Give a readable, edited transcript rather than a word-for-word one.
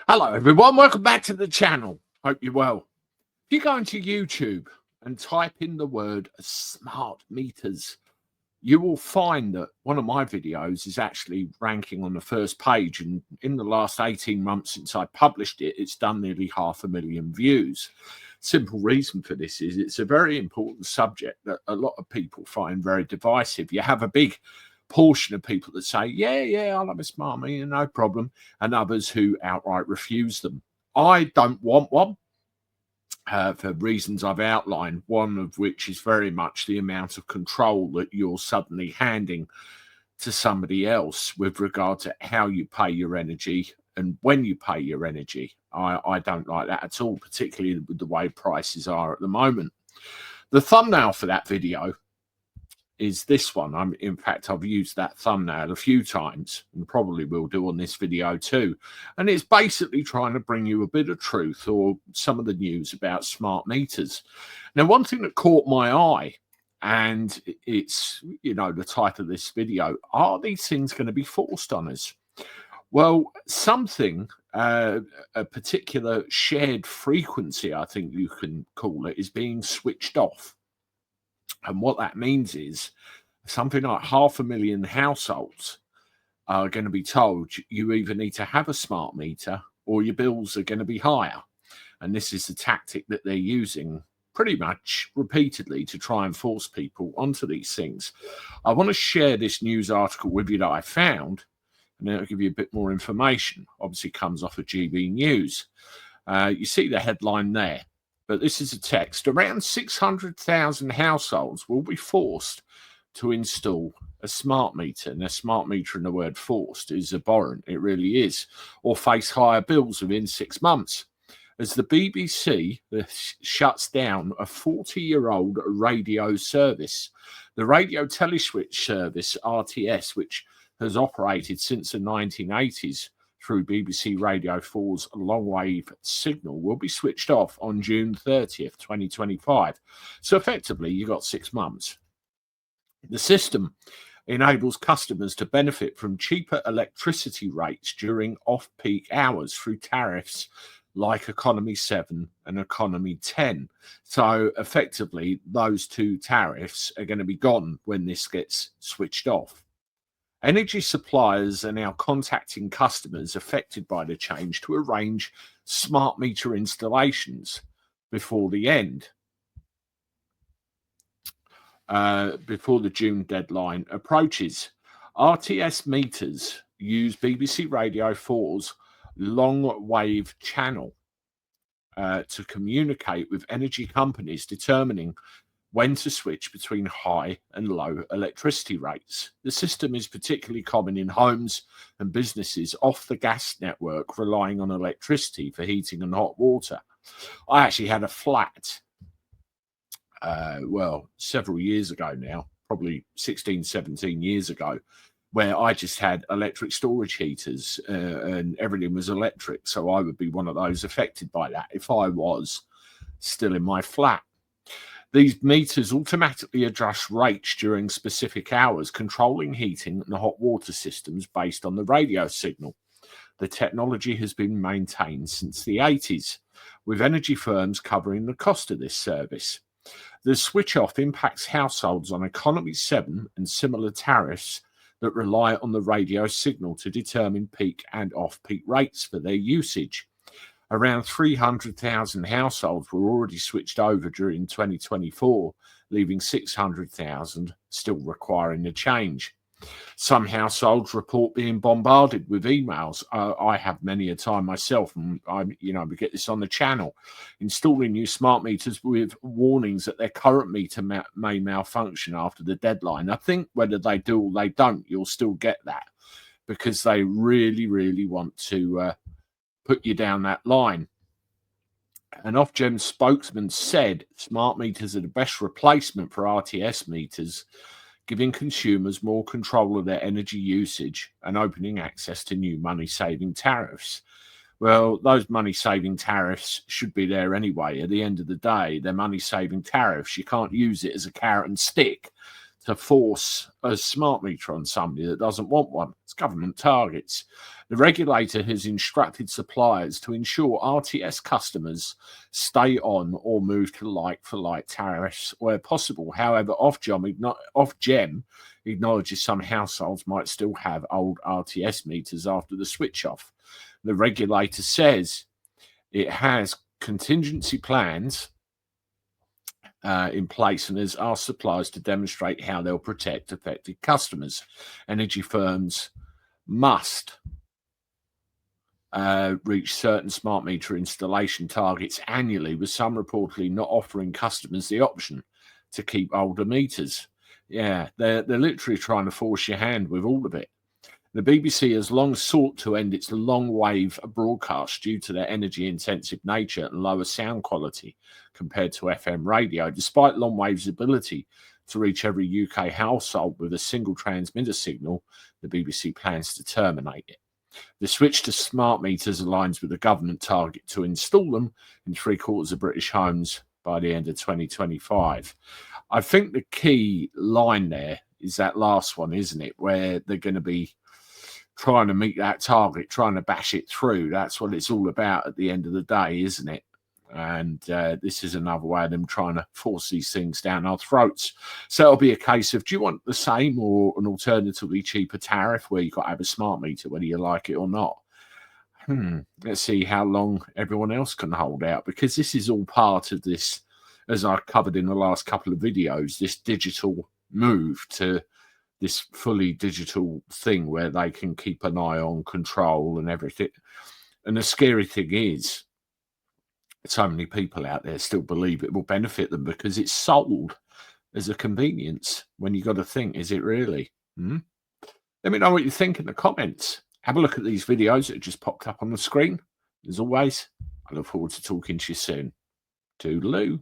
Hello, everyone. Welcome back to the channel. Hope you're well. If you go into YouTube and type in the word smart meters, you will find that one of my videos is actually ranking on the first page. And in the last 18 months since I published it, it's done nearly 500,000 views. Simple reason for this is it's a very important subject that a lot of people find very divisive. You have a big portion of people that say, yeah, I'll have a smart meter, no problem, and others who outright refuse them. I don't want one for reasons I've outlined, one of which is very much the amount of control that you're suddenly handing to somebody else with regard to how you pay your energy and when you pay your energy. I don't like that at all, particularly with the way prices are at the moment. The thumbnail for that video is this one. In fact, I've used that thumbnail a few times and probably will do on this video too. And it's basically trying to bring you a bit of truth or some of the news about smart meters. Now, one thing that caught my eye, and it's, the title of this video, are these things going to be forced on us? Well, something, a particular shared frequency, I think you can call it, is being switched off. And what that means is something like 500,000 households are going to be told you either need to have a smart meter or your bills are going to be higher. And this is the tactic that they're using pretty much repeatedly to try and force people onto these things. I want to share this news article with you that I found, and then I'll give you a bit more information. Obviously comes off of GB News. You see the headline there. But this is a text. Around 600,000 households will be forced to install a smart meter. And a smart meter in the word forced is abhorrent. It really is. Or face higher bills within 6 months. As the BBC shuts down a 40-year-old radio service. The radio teleswitch service, RTS, which has operated since the 1980s, through BBC Radio 4's long-wave signal, will be switched off on June 30th, 2025. So effectively, you've got 6 months. The system enables customers to benefit from cheaper electricity rates during off-peak hours through tariffs like Economy 7 and Economy 10. So effectively, those two tariffs are going to be gone when this gets switched off. Energy suppliers are now contacting customers affected by the change to arrange smart meter installations before the June deadline approaches. RTS meters use BBC Radio 4's long wave channel to communicate with energy companies, determining when to switch between high and low electricity rates. The system is particularly common in homes and businesses off the gas network, relying on electricity for heating and hot water. I actually had a flat, several years ago now, probably 16, 17 years ago, where I just had electric storage heaters and everything was electric. So I would be one of those affected by that if I was still in my flat. These meters automatically adjust rates during specific hours, controlling heating and hot water systems based on the radio signal. The technology has been maintained since the 80s, with energy firms covering the cost of this service. The switch off impacts households on Economy 7 and similar tariffs that rely on the radio signal to determine peak and off-peak rates for their usage. Around 300,000 households were already switched over during 2024, leaving 600,000 still requiring a change. Some households report being bombarded with emails. I have many a time myself, and we get this on the channel, installing new smart meters with warnings that their current meter may malfunction after the deadline. I think whether they do or they don't, you'll still get that because they really, really want to put you down that line. An Ofgem spokesman said smart meters are the best replacement for RTS meters, giving consumers more control of their energy usage and opening access to new money-saving tariffs. Well, those money-saving tariffs should be there anyway. At the end of the day, they're money-saving tariffs. You can't use it as a carrot and stick to force a smart meter on somebody that doesn't want one. It's government targets. The regulator has instructed suppliers to ensure RTS customers stay on or move to like-for-like tariffs where possible. However, Ofgem acknowledges some households might still have old RTS meters after the switch off. The regulator says it has contingency plans in place and has asked suppliers to demonstrate how they'll protect affected customers. Energy firms must reach certain smart meter installation targets annually, with some reportedly not offering customers the option to keep older meters. Yeah, they're literally trying to force your hand with all of it. The BBC has long sought to end its long-wave broadcast due to their energy-intensive nature and lower sound quality compared to FM radio. Despite long-wave's ability to reach every UK household with a single transmitter signal, the BBC plans to terminate it. The switch to smart meters aligns with the government target to install them in 3/4 of British homes by the end of 2025. I think the key line there is that last one, isn't it? Where they're going to be trying to meet that target, trying to bash it through. That's what it's all about at the end of the day, isn't it? And this is another way of them trying to force these things down our throats. So it'll be a case of, do you want the same or an alternatively cheaper tariff where you've got to have a smart meter, whether you like it or not? Let's see how long everyone else can hold out, because this is all part of this, as I covered in the last couple of videos, this digital move to this fully digital thing where they can keep an eye on control and everything. And the scary thing is, so many people out there still believe it will benefit them because it's sold as a convenience, when you got to think, is it really? Let me know what you think in the comments. Have a look at these videos that just popped up on the screen. As always, I look forward to talking to you soon. Toodaloo.